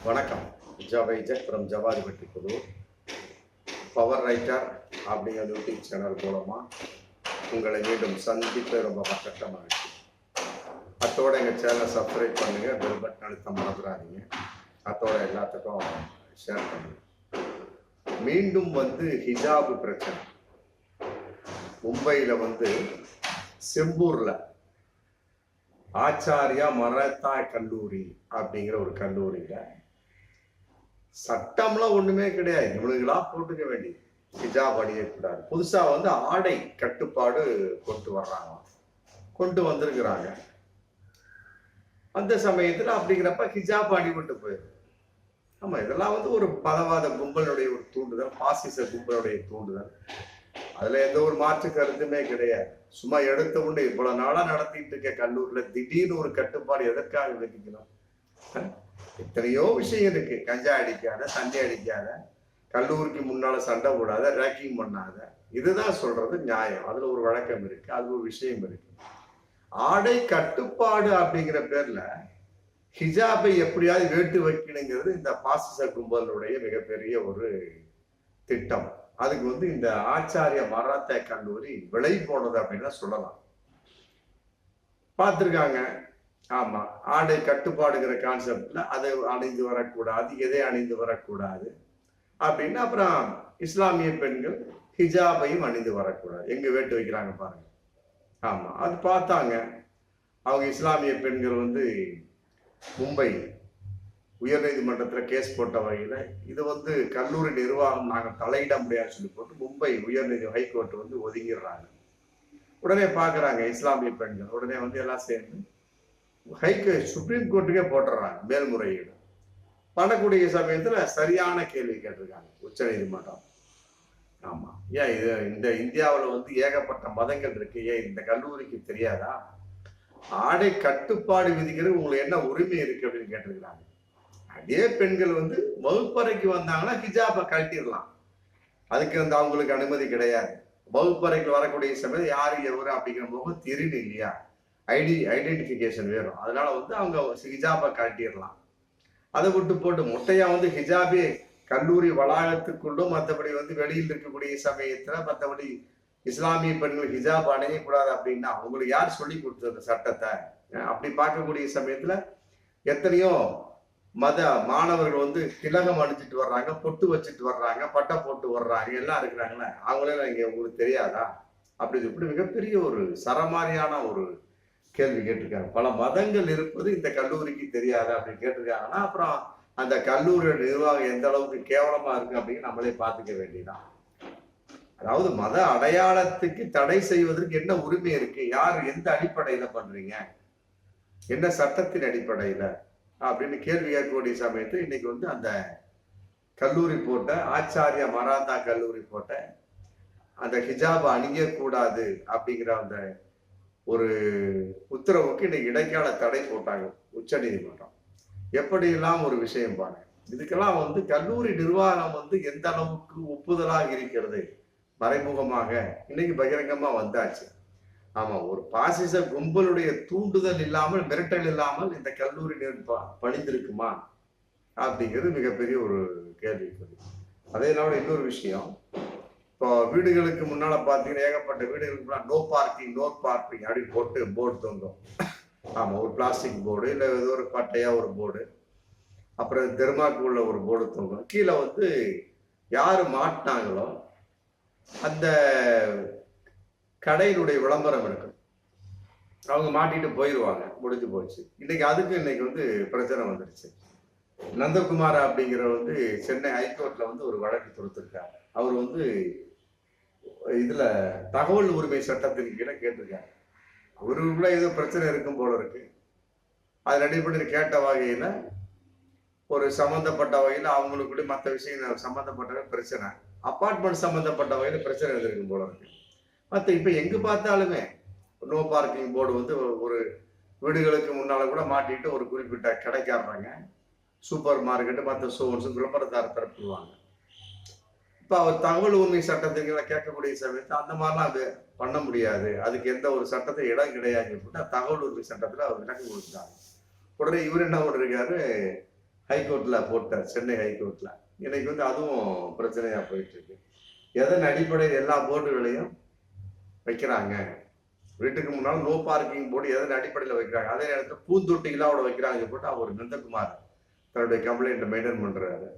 வணக்கம். ஜவைஜக் from Javadipatti Puthur. Power writer அப்படிங்கிற யூடியூப் சேனல் மூலமாக உங்களை மீண்டும் சந்திப்பது ரொம்ப கஷ்டமாக இருக்கு. அத்தோட எங்கள் சேனலை சப்ஸ்கிரைப் பண்ணுங்கள், பெல் பட்டன் அழுத்த மறந்துடாதீங்க. அத்தோட எல்லாத்துக்கும் ஷேர் பண்ணுங்க. மீண்டும் ஹிஜாப் பிரச்சனை. மும்பையில் செம்பூரில் ஆச்சாரியா மராத்தா கல்லூரி அப்படிங்கிற ஒரு கல்லூரியில் சட்டம்லாம் ஒண்ணுமே கிடையாது. இவனுங்களா போட்டுக்க வேண்டியது, ஹிஜாப் அணியக்கூடாது. புதுசா ஆடை கட்டுப்பாடு கொண்டு வந்திருக்கிறாங்க. அந்த சமயத்துல அப்படிங்கிறப்ப ஹிஜாப் அணிவிட்டு போயிடும். ஆமா, இதெல்லாம் ஒரு பதவாத கும்பலுடைய ஒரு தூண்டுதல், பாசிச கும்பலுடைய தூண்டுதல். அதுல எந்த ஒரு மாற்று கருத்துமே கிடையாது. சும்மா எடுத்த உண்டு இவ்வளவு நாளா நடத்திட்டு இருக்க கல்லூரில திடீர்னு ஒரு கட்டுப்பாடு எதற்காக விளக்கிக்கணும்? எத்தனையோ விஷயம் இருக்கு. கஞ்சா அடிக்காத, சண்டை அடிக்காத, கல்லூரிக்கு முன்னால சண்டை போடாத, ரேக்கிங் பண்ணாத, இதுதான் சொல்றது நியாயம். அதுல ஒரு வழக்கம் இருக்கு, அது ஒரு விஷயம் இருக்கு. ஆடை கட்டுப்பாடு அப்படிங்கிற பேர்ல ஹிஜாபை எப்படியாவது வேட்டு வைக்கணுங்கிறது இந்த பாசிச கும்பலுடைய மிகப்பெரிய ஒரு திட்டம். அதுக்கு இந்த ஆச்சாரிய மராத்தா கல்லூரி விலை போனது அப்படின்னு சொல்லலாம். பார்த்திருக்காங்க. ஆமா, ஆடை கட்டுப்பாடுங்கிற கான்செப்ட்ல அதை அணிந்து வரக்கூடாது, எதை அணிந்து வரக்கூடாது அப்படின்னு. அப்புறம் இஸ்லாமிய பெண்கள் ஹிஜாபையும் அணிந்து வரக்கூடாது. எங்க வேட்டு வைக்கிறாங்க பாருங்க. ஆமா, அது பார்த்தாங்க. அவங்க இஸ்லாமிய பெண்கள் மும்பை உயர்நீதிமன்றத்தில் கேஸ் போட்ட வகையில் இது கல்லூரி நிர்வாகம் நாங்கள் தலையிட முடியாதுன்னு சொல்லி போட்டு மும்பை ஹைகோர்ட் ஒதுங்கிடுறாங்க. உடனே பார்க்குறாங்க இஸ்லாமிய பெண்கள், உடனே எல்லாம் சேர்ந்து சுப்ரீம் கோர்ட்டுக்கே போட்டுறாங்க மேல்முறையீடு. பண்ணக்கூடிய சமயத்துல சரியான கேள்வி கேட்டிருக்காங்க உச்ச நீதிமன்றம். ஆமா, ஏன் இது இந்த இந்தியாவில் ஏகப்பட்ட மதங்கள் இருக்கு, ஏன் இந்த கல்லூரிக்கு தெரியாதா? ஆடை கட்டுப்பாடு விதிக்கிறது உங்களுக்கு என்ன உரிமை இருக்கு அப்படின்னு கேட்டிருக்கிறாங்க. அதே பெண்கள் வகுப்பறைக்கு வந்தாங்கன்னா ஹிஜாபை கழட்டிடலாம். அதுக்கு அவங்களுக்கு அனுமதி கிடையாது. வகுப்பறைக்கு வரக்கூடிய சமயம் யாரு எவரு அப்படிங்கிற முகம் தெரியல இல்லையா, ஐடென்டிபிகேஷன் வேணும். அதனால அவங்க ஹிஜாபை கழட்டிடலாம். அதை விட்டு போட்டு முட்டையா ஹிஜாபே கல்லூரி வளாகத்துக்குள்ளும் மற்றபடி வெளியில் இருக்கக்கூடிய சமயத்துல மற்றபடி இஸ்லாமிய பெண்கள் ஹிஜாப் அணியக்கூடாது அப்படின்னா அவங்களுக்கு யார் சொல்லி கொடுத்தது சட்டத்தை? அப்படி பார்க்கக்கூடிய சமயத்துல எத்தனையோ மத மாணவர்கள் திலகம் அணிஞ்சிட்டு வர்றாங்க, பொட்டு வச்சுட்டு வர்றாங்க, பட்டை போட்டு வர்றாங்க, எல்லாம் இருக்கிறாங்களே, அவங்களே இங்க உங்களுக்கு தெரியாதா? அப்படி இப்படி மிகப்பெரிய ஒரு சரமாரியான ஒரு கேள்வி கேட்டிருக்காங்க. பல மதங்கள் இருப்பது இந்த கல்லூரிக்கு தெரியாது அப்படின்னு கேட்டிருக்காங்கன்னா அப்புறம் அந்த கல்லூரியோட நிர்வாகம் எந்த அளவுக்கு கேவலமா இருக்கு அப்படின்னு நம்மளே பார்த்துக்க வேண்டியதான். அதாவது மத அடையாளத்துக்கு தடை செய்வதற்கு என்ன உரிமை இருக்கு? யார் எந்த அடிப்படையில பண்றீங்க? என்ன சட்டத்தின் அடிப்படையில அப்படின்னு கேள்வி கேட்கக்கூடிய சமயத்து இன்னைக்கு அந்த கல்லூரி போட்ட ஆச்சாரிய மராத்தா கல்லூரி போட்ட அந்த ஹிஜாபை அணியக்கூடாது அப்படிங்கிற அந்த ஒரு உத்தரவுக்கு இன்னைக்கு இடைக்கால தடை போட்டாங்க உச்ச நீதிமன்றம். எப்படியெல்லாம் ஒரு விஷயம் பாருங்க. இதுக்கெல்லாம் கல்லூரி நிர்வாகம் எந்த அளவுக்கு ஒப்புதலாக இருக்கிறது மறைமுகமாக இன்னைக்கு பகிரங்கமா வந்தாச்சு. ஆமா, ஒரு பாசிச கும்பலுடைய தூண்டுதல் இல்லாமல், மிரட்டல் இல்லாமல் இந்த கல்லூரி பணிந்திருக்குமா அப்படிங்கிறது மிகப்பெரிய ஒரு கேள்விக்குறி. அதே நாள் இன்னொரு விஷயம், இப்போ வீடுகளுக்கு முன்னால பாத்தீங்கன்னா ஏகப்பட்ட வீடுகளுக்கு முன்னாடி நோ பார்க்கிங் அப்படின்னு போட்டு போர்டு தொங்கும். ஆமா, ஒரு பிளாஸ்டிக் போர்டு இல்ல ஏதோ ஒரு பட்டையா ஒரு போர்டு, அப்புறம் தெர்மாக்கு உள்ள ஒரு போர்டு தொங்கும். கீழே யாரு மாட்டினாங்களோ அந்த கடையினுடைய விளம்பரம் இருக்கு, அவங்க மாட்டிட்டு போயிடுவாங்க, முடிஞ்சு போச்சு. இன்னைக்கு பிரச்சனை வந்துருச்சு. நந்தகுமார் அப்படிங்கிற சென்னை ஹைகோர்ட்ல ஒரு வழக்கு தொடுத்திருக்காரு. அவர் இதுல தகவல் உரிமை சட்டத்தின் கீழே கேட்டிருக்காரு. அவருக்குள்ள ஏதோ பிரச்சனை இருக்கும் போல இருக்கு. அதன் அடிப்படையில் கேட்ட வகையில ஒரு சம்பந்தப்பட்ட வகையில அவங்களுக்குள்ள மற்ற விஷயம் சம்பந்தப்பட்ட பிரச்சனை, அப்பார்ட்மெண்ட் சம்பந்தப்பட்ட வகையில பிரச்சனை இருக்கும் போல இருக்கு. மற்ற இப்ப எங்க பார்த்தாலுமே நோ பார்க்கிங் போர்டு ஒரு வீடுகளுக்கு முன்னால கூட மாட்டிட்டு ஒரு குறிப்பிட்ட கடைக்காரங்க, சூப்பர் மார்க்கெட்டு, மற்ற ஸ்டோர்ஸ் விளம்பரத்தார் தரப்புவாங்க. இப்ப அவர் தகவல் உரிமை சட்டத்துக்கு கேட்கக்கூடிய சமயத்தை அந்த மாதிரிலாம் அது பண்ண முடியாது, அதுக்கு எந்த ஒரு சட்டத்தை இடம் கிடையாது. தகவல் உரிமை சட்டத்துல அவர் விளக்கம் கொடுத்தாங்க. உடனே இவர் என்ன பண்ணிருக்காரு, ஹைகோர்ட்ல போட்டார், சென்னை ஹைகோர்ட்ல. இன்னைக்கு வந்து அதுவும் பிரச்சனையா போயிட்டு இருக்கு. எதன் அடிப்படையில் எல்லா போர்டுகளையும் வைக்கிறாங்க? வீட்டுக்கு முன்னால் நோ பார்க்கிங் போர்டு எதன் அடிப்படையில் வைக்கிறாங்க? அதே நேரத்தில் பூந்தொட்டிகளோட வைக்கிறாங்க போட்டு அவர் நந்தகுமார் தன்னுடைய கம்ப்ளைண்ட் மெயின்டைன் பண்றாரு.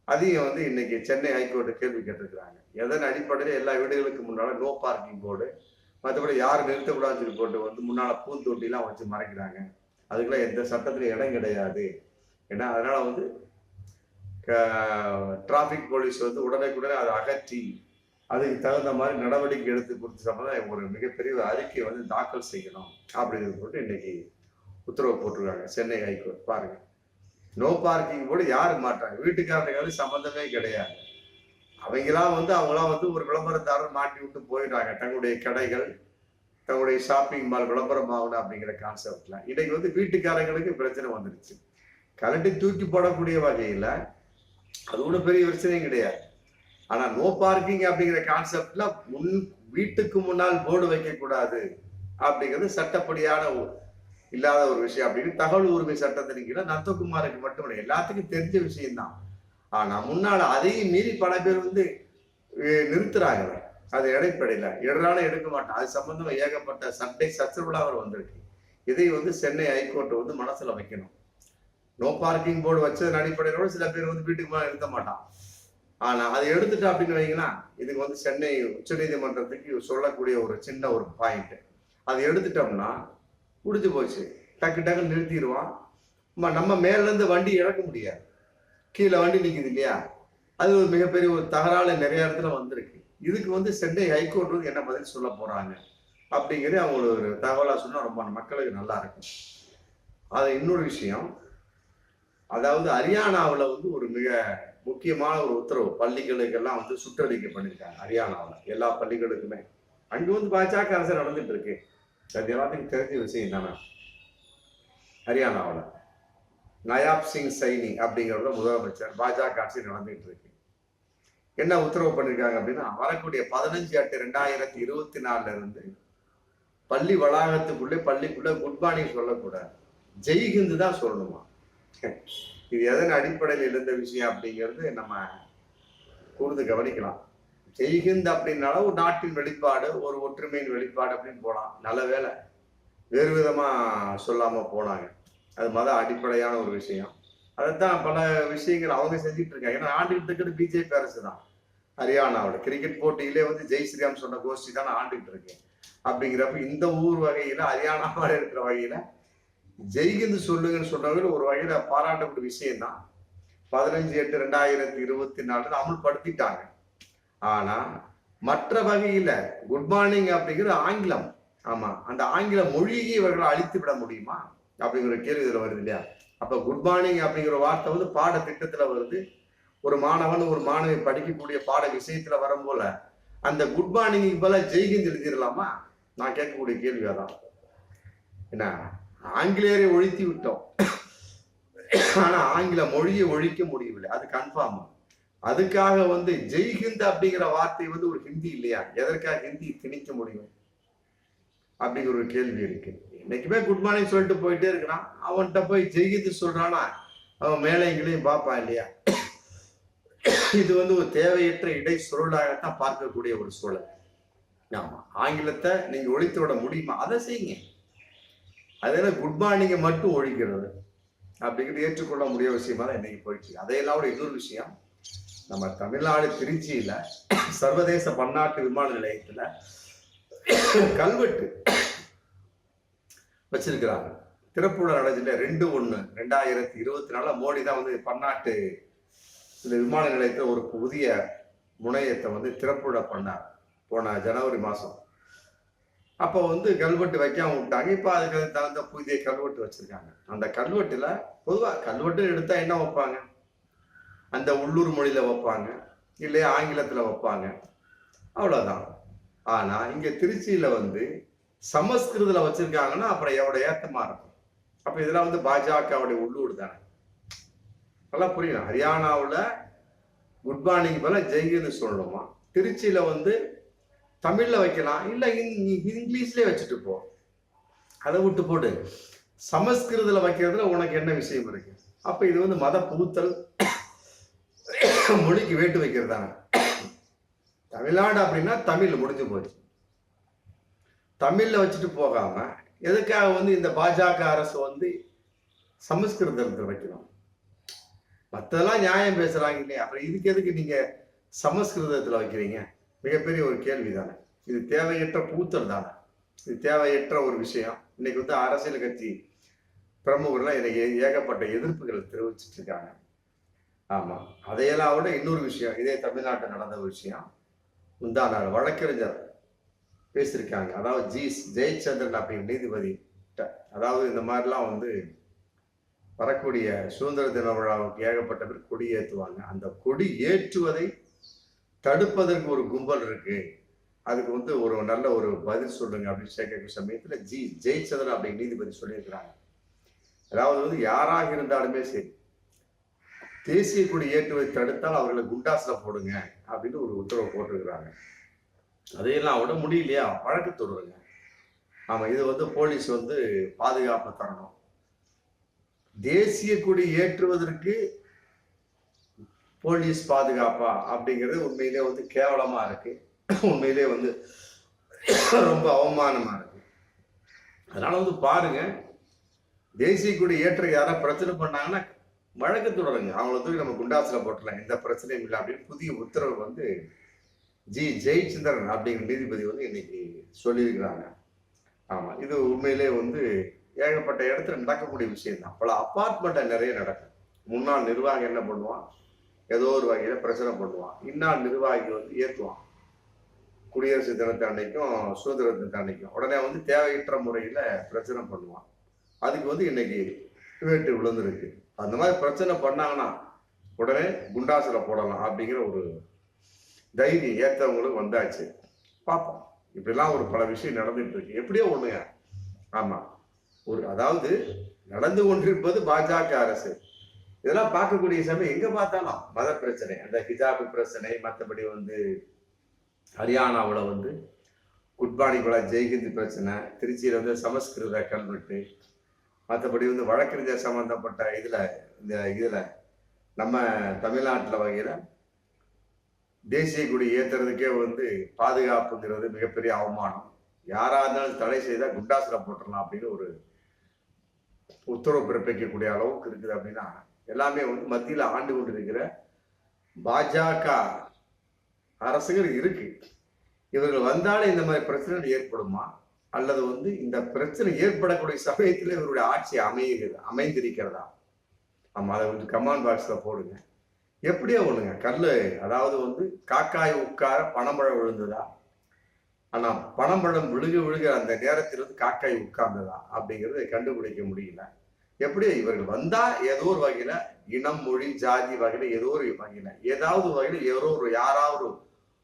அதையும் வந்து இன்னைக்கு சென்னை ஹைகோர்ட்டு கேள்வி கேட்டிருக்கிறாங்க. எதன் அடிப்படையில் எல்லா வீடுகளுக்கு முன்னால நோ பார்க்கிங் போர்டு, மற்றபடி யாரும் நிறுத்தக்கூடாதுன்னு போட்டு வந்து முன்னால பூந்தொட்டிலாம் வச்சு மறைக்கிறாங்க. அதுக்கெல்லாம் எந்த சட்டத்திலும் இடம் கிடையாது. ஏன்னா அதனால வந்து டிராபிக் போலீஸ் வந்து உடனே அதை அகற்றி அதுக்கு தகுந்த மாதிரி நடவடிக்கை எடுத்து கொடுத்த சம்பந்தம் ஒரு மிகப்பெரிய அறிக்கை வந்து தாக்கல் செய்யணும் அப்படின்னு சொல்லிட்டு இன்னைக்கு உத்தரவு போட்டிருக்காங்க சென்னை ஹைகோர்ட். பாருங்க, நோ பார்க்கிங் போர்டு யாருக்கு மாட்டாங்க? வீட்டுக்காரங்க சம்பந்தமே கிடையாது. அவங்களாம் வந்து ஒரு விளம்பரத்தாரர் மாட்டி விட்டு போயிடுறாங்க. தங்களுடைய கடைகள், தங்களுடைய ஷாப்பிங் மால் விளம்பரம் ஆகணும் அப்படிங்கிற கான்செப்ட்ல. இன்னைக்கு வந்து வீட்டுக்காரங்களுக்கு பிரச்சனை வந்துருச்சு. கலட்டி தூக்கி போடக்கூடிய வகையில அது ஒன்றும் பெரிய பிரச்சனையும் கிடையாது. ஆனா நோ பார்க்கிங் அப்படிங்கிற கான்செப்ட்ல வீட்டுக்கு முன்னால் போர்டு வைக்க கூடாது அப்படிங்கிறது சட்டப்படியான இல்லாத ஒரு விஷயம் அப்படின்னு தகவல் உரிமை சட்டத்தின் கீழே நந்தகுமாருக்கு மட்டும் எல்லாத்துக்கும் தெரிஞ்ச விஷயம்தான். ஆனா முன்னால அதையும் மீறி பல பேர் வந்து நிறுத்துறாங்க. அது இடைப்படையில இடரான எடுக்க மாட்டான். அது சம்பந்தமா ஏகப்பட்ட சண்டை சச்சரவுலாம் வந்திருக்கு. இதை வந்து சென்னை ஹைகோர்ட் வந்து மனசுல வைக்கணும். நோ பார்க்கிங் போர்டு வச்சதன் அடிப்படையிலோட சில பேர் வந்து வீட்டுக்கு மேலே நிறுத்த மாட்டான். ஆனா அதை எடுத்துட்டா அப்படின்னு வைங்கன்னா, இதுக்கு வந்து சென்னை உச்ச நீதிமன்றத்துக்கு சொல்லக்கூடிய ஒரு சின்ன ஒரு பாயிண்ட். அதை எடுத்துட்டோம்னா முடிஞ்சு போச்சு. டக்குன்னு நிறுத்திடுவான். நம்ம மேல இருந்து வண்டி இறக்க முடியாது. கீழே வண்டி நிக்குது இல்லையா? அது ஒரு மிகப்பெரிய ஒரு தகராறு நிறைய இடத்துல வந்திருக்கு. இதுக்கு வந்து சென்னை ஹைகோர்ட் வந்து என்ன பதில் சொல்ல போறாங்க அப்படிங்கிறது அவங்க ஒரு தகவலா சொன்னா ரொம்ப மக்களுக்கு நல்லா இருக்கும். அது இன்னொரு விஷயம். அதாவது ஹரியானாவில் வந்து ஒரு மிக முக்கியமான ஒரு உத்தரவு பள்ளிகளுக்கெல்லாம் வந்து சுற்றறிக்கை பண்ணியிருக்காங்க. ஹரியானாவில் எல்லா பள்ளிகளுக்குமே அங்கே வந்து பாஜக அரசு நடந்துட்டு இருக்கு. அது எல்லாத்துக்கும் தெரிஞ்ச விஷயம் தானே. ஹரியானாவில் நயாப் சிங் சைனி அப்படிங்கிறத முதலமைச்சர், பாஜக ஆட்சி நடந்துட்டு இருக்கு. என்ன உத்தரவு பண்ணியிருக்காங்க அப்படின்னா, வரக்கூடிய 15/8/2024 இருந்து பள்ளி வளாகத்துக்குள்ளே பள்ளிக்குள்ள குட் மார்னிங் சொல்லக்கூடாது, ஜெய்ஹிந்து தான் சொல்லணுமா. இது எதன் அடிப்படையில் இருந்த விஷயம் அப்படிங்கிறது நம்ம கூர்ந்து கவனிக்கலாம். ஜெய்ஹிந்த் அப்படின்னால ஒரு நாட்டின் வெளிப்பாடு, ஒரு ஒற்றுமையின் வெளிப்பாடு அப்படின்னு போலாம். நல்ல வேலை வேறு விதமா சொல்லாம போனாங்க. அது மத அடிப்படையான ஒரு விஷயம். அதைத்தான் பல விஷயங்கள் அவங்க செஞ்சுட்டு இருக்காங்க. ஏன்னா ஆண்டுகிட்டு இருக்கிறது பிஜேபி அரசு தான். ஹரியானாவோட கிரிக்கெட் போட்டியிலே வந்து ஜெய் ஸ்ரீராம் சொன்ன கோஷ்டி தான் ஆண்டுகிட்டு இருக்கேன். அப்படிங்கிறப்ப இந்த ஊர் வகையில ஹரியானாவோட இருக்கிற வகையில ஜெய்ஹிந்து சொல்லுங்கன்னு சொல்றவங்க ஒரு வகையில பாராட்டக்கூடிய விஷயம் தான். 15/8/2024 அமுல்படுத்திட்டாங்க. ஆனா மற்ற வகையில குட் மார்னிங் அப்படிங்கிற ஆங்கிலம், ஆமா, அந்த ஆங்கில மொழியை இவர்களை அழித்து விட முடியுமா அப்படிங்கிற கேள்வி இதுல வருது இல்லையா? அப்ப குட் மார்னிங் அப்படிங்கிற வார்த்தை வந்து பாட திட்டத்துல வருது. ஒரு மாணவன் ஒரு மாணவி படிக்கக்கூடிய பாட விஷயத்துல வரும் போல அந்த குட் மார்னிங் போல ஜெய்ஹிந்த் எழுதிடலாமா? நான் கேட்கக்கூடிய கேள்வி அதான். என்ன, ஆங்கிலேயரை ஒழித்து விட்டோம், ஆனா ஆங்கில மொழியை ஒழிக்க முடியவில்லை. அது கன்ஃபார்ம். அதுக்காக வந்து ஜெய்ஹிந்த் அப்படிங்கிற வார்த்தை வந்து ஒரு ஹிந்தி இல்லையா? எதற்காக ஹிந்தி திணிக்க முடியும் அப்படிங்கிற ஒரு கேள்வி இருக்கு. இன்னைக்குமே குட் மார்னிங் சொல்லிட்டு போயிட்டே இருக்கிறான். அவன்கிட்ட போய் ஜெய்ஹிந்த் சொல்றானா அவன் மேலே எங்களையும் பார்ப்பான் இல்லையா? இது வந்து ஒரு தேவையற்ற இடை சுருளாகத்தான் பார்க்கக்கூடிய ஒரு சூழல். ஆமா, ஆங்கிலத்தை நீங்க ஒழித்து விட முடியுமா? அதை செய்யுங்க. அதனால குட் மார்னிங்கை மட்டும் ஒழிக்கிறது அப்படிங்கிறது ஏற்றுக்கொள்ள முடிய விஷயமா தான் இன்னைக்கு போயிடுச்சு. அதையெல்லாம் ஒரு இன்னொரு விஷயம், நம்ம தமிழ்நாடு திருச்சியில சர்வதேச பன்னாட்டு விமான நிலையத்துல கல்வெட்டு வச்சிருக்கிறாங்க. திறப்புழா நடந்துல 2/1/2024 மோடி தான் வந்து பன்னாட்டு இந்த விமான நிலையத்துல ஒரு புதிய முனையத்தை வந்து திறப்புழா பண்ணார் போன ஜனவரி மாசம். அப்போ வந்து கல்வெட்டு வைக்காம விட்டாங்க. இப்போ அதுக்கு தகுந்த புதிய கல்வெட்டு வச்சிருக்காங்க. அந்த கல்வெட்டுல பொதுவாக கல்வெட்டு எடுத்தா என்ன வைப்பாங்க? அந்த உள்ளூர் மொழியில வைப்பாங்க, இல்லையா ஆங்கிலத்துல வைப்பாங்க, அவ்வளவுதான். ஆனா இங்க திருச்சியில வந்து சமஸ்கிருதத்துல வச்சிருக்காங்கன்னா அப்புறம் எவ்வளோ ஏத்தமா இருக்கும். அப்ப இதெல்லாம் வந்து பாஜகவுடைய உள்ளூர் தானே. நல்லா புரியணும். ஹரியானாவில் குட் மார்னிங் போல ஜெய்ஹிந்த் சொல்லணுமா? திருச்சியில வந்து தமிழ்ல வைக்கலாம், இல்ல இங்கிலீஷ்லயே வச்சுட்டு போ. அதை விட்டு போட்டு சமஸ்கிருதத்துல வைக்கிறதுல உனக்கு என்ன விஷயம் இருக்கு? அப்ப இது வந்து மத புகுத்தல், மொழிக்கு வேட்டு வைக்கிறது தானே. தமிழ்நாடு அப்படின்னா தமிழ் முடிஞ்சு போச்சு. தமிழ்ல வச்சுட்டு போகாம எதுக்காக வந்து இந்த பாஜக அரசு வந்து சமஸ்கிருதத்தில் வைக்கணும்? மற்றதெல்லாம் நியாயம் பேசுறாங்க இல்லையா, அப்புறம் இதுக்கு எதுக்கு நீங்க சமஸ்கிருதத்துல வைக்கிறீங்க? மிகப்பெரிய ஒரு கேள்வி தானே. இது தேவையற்ற பூத்தல் தானே. இது தேவையற்ற ஒரு விஷயம். இன்னைக்கு வந்து அரசியல் கட்சி பிரமுகர்லாம் எனக்கு ஏகப்பட்ட எதிர்ப்புகள் தெரிவிச்சுட்டு இருக்காங்க. ஆமா, அதையெல்லாம் விட இன்னொரு விஷயம், இதே தமிழ்நாட்டில் நடந்த ஒரு விஷயம், முந்தான வழக்கறிஞர் பேசியிருக்காங்க. அதாவது ஜெயச்சந்திரன் அப்படிங்கிற நீதிபதி, அதாவது இந்த மாதிரிலாம் வந்து வரக்கூடிய சுதந்திர தின விழாவுக்கு ஏகப்பட்ட பேர் கொடி ஏற்றுவாங்க. அந்த கொடி ஏற்றுவதை தடுப்பதற்கு ஒரு கும்பல் இருக்கு, அதுக்கு வந்து ஒரு நல்ல ஒரு பதில் சொல்லுங்க அப்படின்னு கேட்கிற சமயத்துல ஜெயச்சந்திரன் அப்படிங்கிற நீதிபதி சொல்லியிருக்கிறாங்க. அதாவது வந்து யாராக இருந்தாலுமே சரி, தேசிய கொடி ஏற்றுவதை தடுத்தால் அவர்களை குண்டாஸ்ல போடுங்க அப்படின்னு ஒரு உத்தரவு போட்டிருக்கிறாங்க. அதையெல்லாம் விட முடியலையா, வழக்கு தொடருங்க. ஆமா, இது வந்து போலீஸ் வந்து பாதுகாப்பு தரணும். தேசிய கொடி ஏற்றுவதற்கு போலீஸ் பாதுகாப்பா அப்படிங்கிறது உண்மையிலே வந்து கேவலமா இருக்கு. உண்மையிலே வந்து ரொம்ப அவமானமா இருக்கு. அதனால வந்து பாருங்க, தேசிய கொடி ஏற்ற யாராவது பிரச்சனை பண்ணாங்கன்னா வழக்கு தொடருங்க. அவங்கள தூக்கி நம்ம குண்டாசில போட்டுலாம், எந்த பிரச்சனையும் இல்லை அப்படின்னு புதிய உத்தரவு வந்து ஜெயச்சந்திரன் அப்படிங்கிற நீதிபதி வந்து இன்னைக்கு சொல்லியிருக்கிறாங்க. ஆமா, இது உண்மையிலே வந்து ஏகப்பட்ட இடத்துல நடக்கக்கூடிய விஷயம் தான். பல அப்பார்ட்மெண்ட்ல நிறைய நடக்கும். முன்னாள் நிர்வாகி என்ன பண்ணுவான், ஏதோ ஒரு வகையில பிரச்சனை பண்ணுவான். இந்நாள் நிர்வாகி வந்து ஏற்றுவான். குடியரசு தினத்தை அன்னைக்கும் சுதந்திர தினத்தை அன்னைக்கும் உடனே வந்து தேவையற்ற முறையில பிரச்சனை பண்ணுவான். அதுக்கு வந்து இன்னைக்கு வேட்டு விழுந்திருக்கு. அந்த மாதிரி பிரச்சனை பண்ணாங்கன்னா உடனே குண்டாசுல போடலாம் அப்படிங்கிற ஒரு தைரியம் ஏற்றவங்களுக்கு வந்தாச்சு. பார்ப்போம். இப்படிலாம் ஒரு பல விஷயம் நடந்துட்டு இருக்கு. எப்படியோ ஒண்ணுங்க. ஆமா, ஒரு அதாவது நடந்து கொண்டிருப்பது பாஜக அரசு. இதெல்லாம் பார்க்கக்கூடிய சமயம் எங்க பார்த்தாலும் மத பிரச்சனை, அந்த ஹிஜாபு பிரச்சனை, மற்றபடி வந்து ஹரியானாவில் வந்து குட்பானிக்குள்ள ஜெய்ஹிந்த் பிரச்சனை, திருச்சியில வந்து சமஸ்கிருத கல்வெட்டு, மற்றபடி வந்து வழக்கறிஞர் சம்பந்தப்பட்ட இதுல நம்ம தமிழ்நாட்டில் வகையில தேசிய கொடி ஏத்துறதுக்கே வந்து பாதுகாப்புங்கிறது மிகப்பெரிய அவமானம். யாரா இருந்தாலும் தடை செய்தால் குண்டாசுல போட்டுடலாம் அப்படின்னு ஒரு உத்தரவு பிறப்பிக்கக்கூடிய அளவுக்கு இருக்குது. அப்படின்னா எல்லாமே வந்து மத்தியில் ஆண்டு கொண்டு இருக்கிற பாஜக அரசுகள் இருக்கு. இவர்கள் வந்தாலே இந்த மாதிரி பிரச்சனை ஏற்படுமா, அல்லது வந்து இந்த பிரச்சனை ஏற்படக்கூடிய சமயத்தில் இவருடைய ஆட்சி அமைந்திருக்கிறதா? ஆமா, அதை வந்து கமெண்ட் பாக்ஸ்ல போடுங்க. எப்படியோ ஒண்ணுங்க, கல்லு அதாவது வந்து காக்காய் உட்கார பனம்பழம் விழுந்ததா, ஆனா பனம்பழம் விழுக அந்த நேரத்தில் வந்து காக்காய் உட்கார்ந்ததா அப்படிங்கிறத கண்டுபிடிக்க முடியல. எப்படியோ இவர்கள் வந்தா ஏதோ ஒரு வகையில இனம், மொழி, ஜாதி வகையில ஏதோ ஒரு வகையில ஏதாவது வகையில ஏதோ ஒரு யாராவது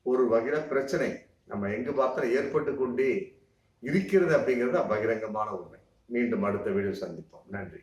ஒரு வகையில பிரச்சனை நம்ம எங்கு பார்த்தாலும் ஏற்பட்டு கொண்டே இருக்கிறது அப்படிங்கிறது பகிரங்கமான உண்மை. மீண்டும் அடுத்த வீடியோ சந்திப்போம். நன்றி.